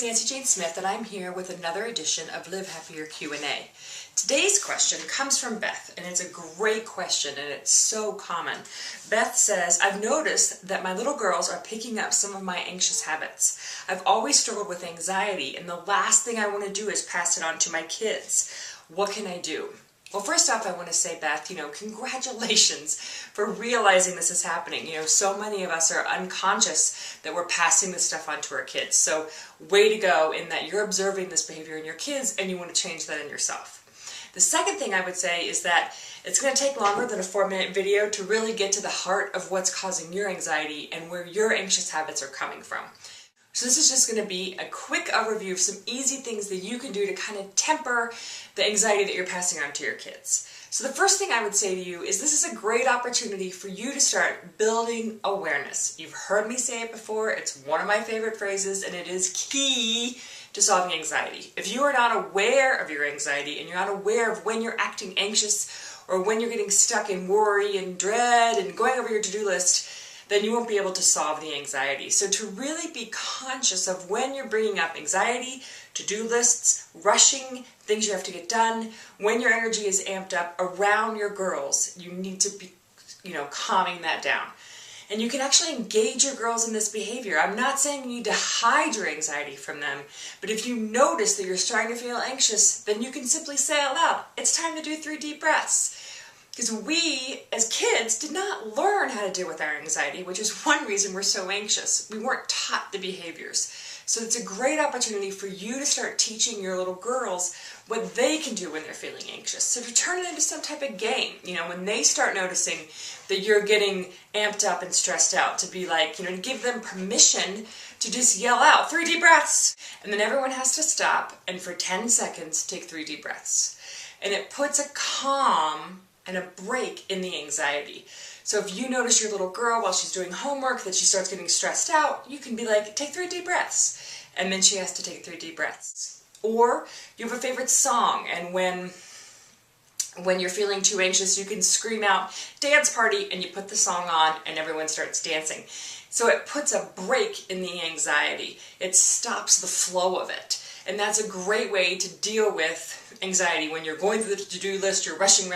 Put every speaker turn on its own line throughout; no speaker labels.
is Nancy Jane Smith, and I'm here with another edition of Live Happier Q&A. Today's question comes from Beth, and it's a great question, and it's so common. Beth says, I've noticed that my little girls are picking up some of my anxious habits. I've always struggled with anxiety, and the last thing I want to do is pass it on to my kids. What can I do? Well, first off, I want to say, Beth, congratulations for realizing this is happening. So many of us are unconscious that we're passing this stuff on to our kids. So way to go in that you're observing this behavior in your kids and you want to change that in yourself. The second thing I would say is that it's going to take longer than a 4-minute video to really get to the heart of what's causing your anxiety and where your anxious habits are coming from. So this is just going to be a quick overview of some easy things that you can do to kind of temper the anxiety that you're passing on to your kids. So the first thing I would say to you is this is a great opportunity for you to start building awareness. You've heard me say it before, it's one of my favorite phrases, and it is key to solving anxiety. If you are not aware of your anxiety and you're not aware of when you're acting anxious or when you're getting stuck in worry and dread and going over your to-do list, then you won't be able to solve the anxiety. So to really be conscious of when you're bringing up anxiety, to-do lists, rushing, things you have to get done, when your energy is amped up around your girls, you need to be, calming that down. And you can actually engage your girls in this behavior. I'm not saying you need to hide your anxiety from them, but if you notice that you're starting to feel anxious, then you can simply say out loud, it's time to do 3 deep breaths. Because we, as kids, did not learn how to deal with our anxiety, which is one reason we're so anxious. We weren't taught the behaviors. So it's a great opportunity for you to start teaching your little girls what they can do when they're feeling anxious. So to turn it into some type of game, when they start noticing that you're getting amped up and stressed out, to be like, to give them permission to just yell out, 3 deep breaths. And then everyone has to stop and for 10 seconds take 3 deep breaths. And it puts a calm and a break in the anxiety. So if you notice your little girl while she's doing homework that she starts getting stressed out, you can be like, take 3 deep breaths. And then she has to take 3 deep breaths. Or you have a favorite song, and when you're feeling too anxious, you can scream out, dance party, and you put the song on and everyone starts dancing. So it puts a break in the anxiety. It stops the flow of it. And that's a great way to deal with anxiety when you're going through the to-do list, you're rushing,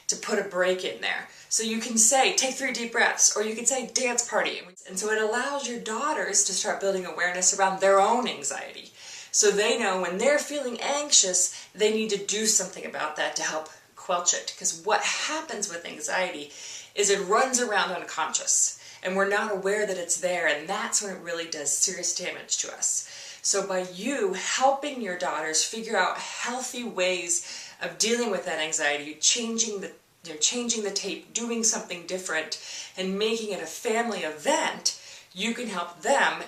to put a break in there. So you can say, take 3 deep breaths, or you can say, dance party. And so it allows your daughters to start building awareness around their own anxiety. So they know when they're feeling anxious, they need to do something about that to help quelch it. Because what happens with anxiety is it runs around unconscious, and we're not aware that it's there, and that's when it really does serious damage to us. So by you helping your daughters figure out healthy ways of dealing with that anxiety, changing the tape, doing something different, and making it a family event, you can help them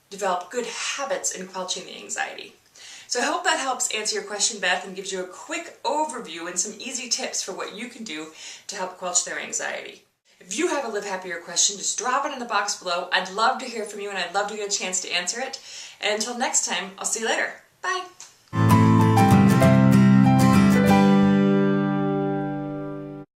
develop good habits in quelching the anxiety. So I hope that helps answer your question, Beth, and gives you a quick overview and some easy tips for what you can do to help quelch their anxiety. If you have a Live Happier question, just drop it in the box below. I'd love to hear from you, and I'd love to get a chance to answer it. And until next time, I'll see you later. Bye!